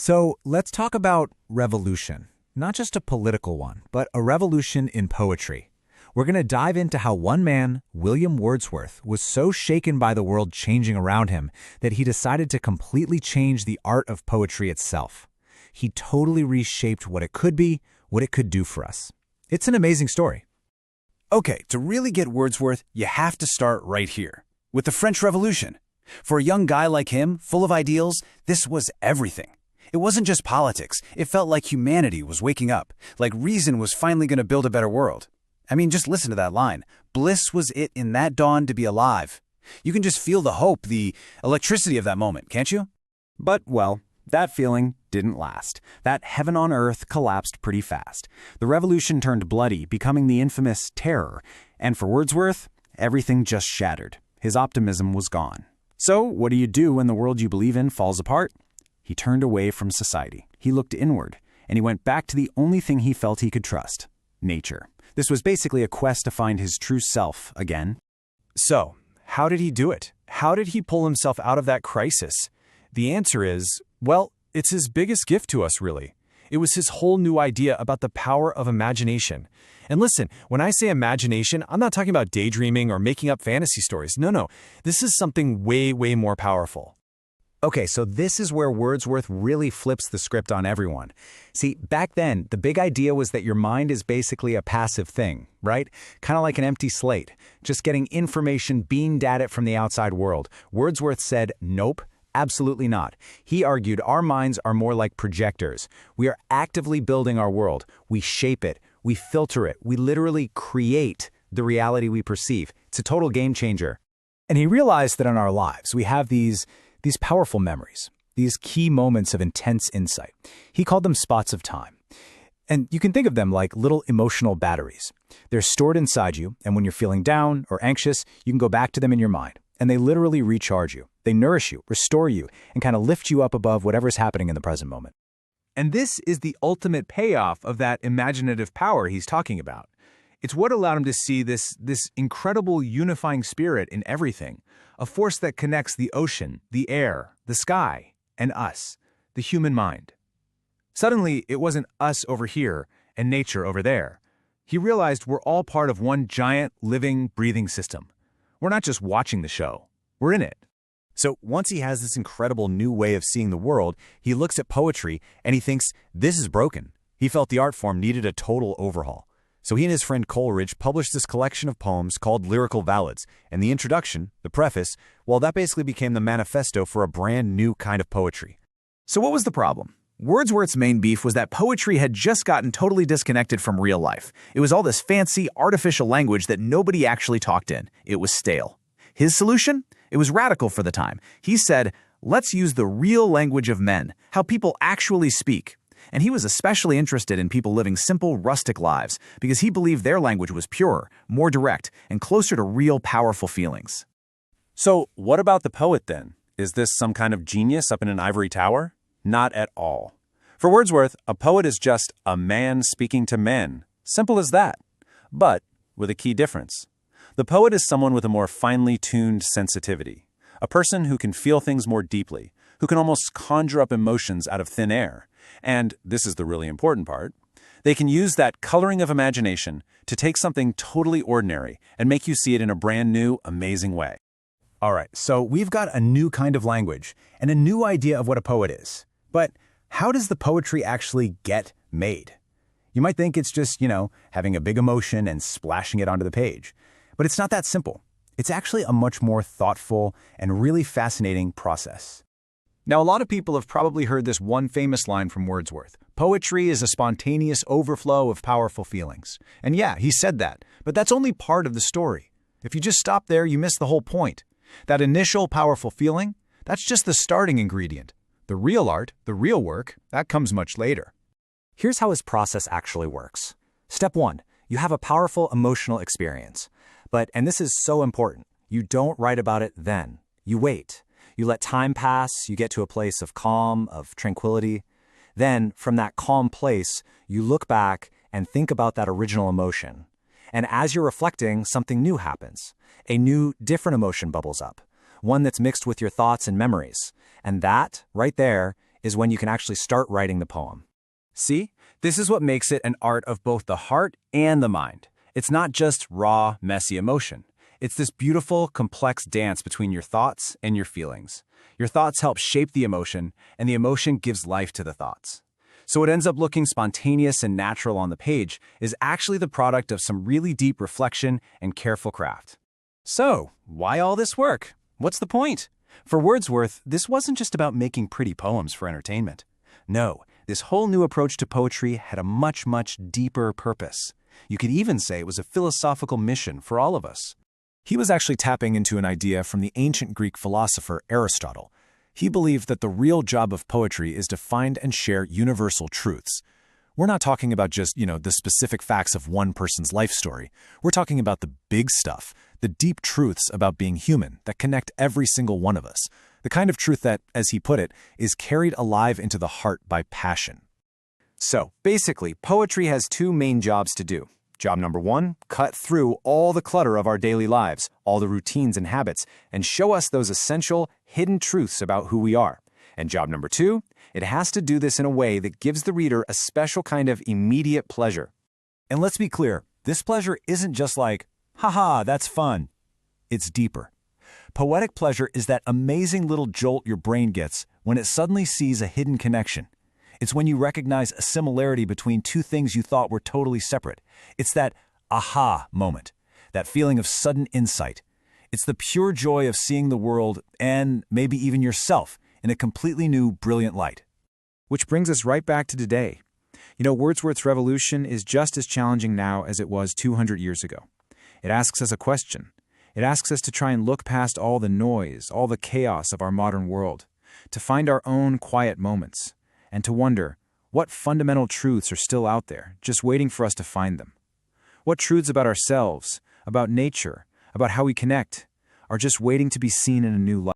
So let's talk about revolution. Not just a political one, but a revolution in poetry. We're going to dive into how one man, William Wordsworth, was so shaken by the world changing around him that he decided to completely change the art of poetry itself. He totally reshaped what it could be, what it could do for us. It's an amazing story. Okay, to really get Wordsworth, you have to start right here, with the French Revolution. For a young guy like him, full of ideals, this was everything. It wasn't just politics. It felt like humanity was waking up, like reason was finally going to build a better world. I mean, just listen to that line. Bliss was it in that dawn to be alive. You can just feel the hope, the electricity of that moment, can't you? But, well, that feeling didn't last. That heaven on earth collapsed pretty fast. The revolution turned bloody, becoming the infamous Terror. And for Wordsworth, everything just shattered. His optimism was gone. So, what do you do when the world you believe in falls apart? He turned away from society. He looked inward, and he went back to the only thing he felt he could trust: nature. This was basically a quest to find his true self again. So, how did he do it? How did he pull himself out of that crisis? The answer is, well, it's his biggest gift to us, really. It was his whole new idea about the power of imagination. And listen, when I say imagination, I'm not talking about daydreaming or making up fantasy stories. No. This is something way, way more powerful. Okay, so this is where Wordsworth really flips the script on everyone. See, back then, the big idea was that your mind is basically a passive thing, right? Kind of like an empty slate, just getting information beamed at it from the outside world. Wordsworth said, nope, absolutely not. He argued our minds are more like projectors. We are actively building our world. We shape it. We filter it. We literally create the reality we perceive. It's a total game changer. And he realized that in our lives, we have these powerful memories, these key moments of intense insight. He called them spots of time. And you can think of them like little emotional batteries. They're stored inside you, and when you're feeling down or anxious, you can go back to them in your mind, and they literally recharge you. They nourish you, restore you, and kind of lift you up above whatever's happening in the present moment. And this is the ultimate payoff of that imaginative power he's talking about. It's what allowed him to see this incredible unifying spirit in everything, a force that connects the ocean, the air, the sky, and us, the human mind. Suddenly, it wasn't us over here and nature over there. He realized we're all part of one giant, living, breathing system. We're not just watching the show. We're in it. So once he has this incredible new way of seeing the world, he looks at poetry and he thinks, this is broken. He felt the art form needed a total overhaul. So he and his friend Coleridge published this collection of poems called Lyrical Ballads, and the introduction, the preface, well, that basically became the manifesto for a brand new kind of poetry. So what was the problem? Wordsworth's main beef was that poetry had just gotten totally disconnected from real life. It was all this fancy, artificial language that nobody actually talked in. It was stale. His solution? It was radical for the time. He said, let's use the real language of men, how people actually speak. And he was especially interested in people living simple, rustic lives because he believed their language was purer, more direct, and closer to real, powerful feelings. So what about the poet then? Is this some kind of genius up in an ivory tower? Not at all. For Wordsworth, a poet is just a man speaking to men. Simple as that. But with a key difference. The poet is someone with a more finely tuned sensitivity, a person who can feel things more deeply, who can almost conjure up emotions out of thin air. And this is the really important part. They can use that coloring of imagination to take something totally ordinary and make you see it in a brand new, amazing way. All right, so we've got a new kind of language and a new idea of what a poet is. But how does the poetry actually get made? You might think it's just, having a big emotion and splashing it onto the page. But it's not that simple. It's actually a much more thoughtful and really fascinating process. Now, a lot of people have probably heard this one famous line from Wordsworth. Poetry is a spontaneous overflow of powerful feelings. And yeah, he said that, but that's only part of the story. If you just stop there, you miss the whole point. That initial powerful feeling, that's just the starting ingredient. The real art, the real work, that comes much later. Here's how his process actually works. Step 1, you have a powerful emotional experience. But, and this is so important, you don't write about it then. You wait. You let time pass, you get to a place of calm, of tranquility. Then, from that calm place, you look back and think about that original emotion. And as you're reflecting, something new happens. A new, different emotion bubbles up, one that's mixed with your thoughts and memories. And that, right there, is when you can actually start writing the poem. See? This is what makes it an art of both the heart and the mind. It's not just raw, messy emotion. It's this beautiful, complex dance between your thoughts and your feelings. Your thoughts help shape the emotion, and the emotion gives life to the thoughts. So what ends up looking spontaneous and natural on the page is actually the product of some really deep reflection and careful craft. So, why all this work? What's the point? For Wordsworth, this wasn't just about making pretty poems for entertainment. No, this whole new approach to poetry had a much, much deeper purpose. You could even say it was a philosophical mission for all of us. He was actually tapping into an idea from the ancient Greek philosopher Aristotle. He believed that the real job of poetry is to find and share universal truths. We're not talking about just, the specific facts of one person's life story. We're talking about the big stuff, the deep truths about being human that connect every single one of us. The kind of truth that, as he put it, is carried alive into the heart by passion. So, basically, poetry has two main jobs to do. Job number one, cut through all the clutter of our daily lives, all the routines and habits, and show us those essential, hidden truths about who we are. And job number two, it has to do this in a way that gives the reader a special kind of immediate pleasure. And let's be clear, this pleasure isn't just like, haha, that's fun. It's deeper. Poetic pleasure is that amazing little jolt your brain gets when it suddenly sees a hidden connection. It's when you recognize a similarity between two things you thought were totally separate. It's that aha moment, that feeling of sudden insight. It's the pure joy of seeing the world, and maybe even yourself, in a completely new, brilliant light. Which brings us right back to today. Wordsworth's revolution is just as challenging now as it was 200 years ago. It asks us a question. It asks us to try and look past all the noise, all the chaos of our modern world, to find our own quiet moments, and to wonder, what fundamental truths are still out there, just waiting for us to find them? What truths about ourselves, about nature, about how we connect, are just waiting to be seen in a new light?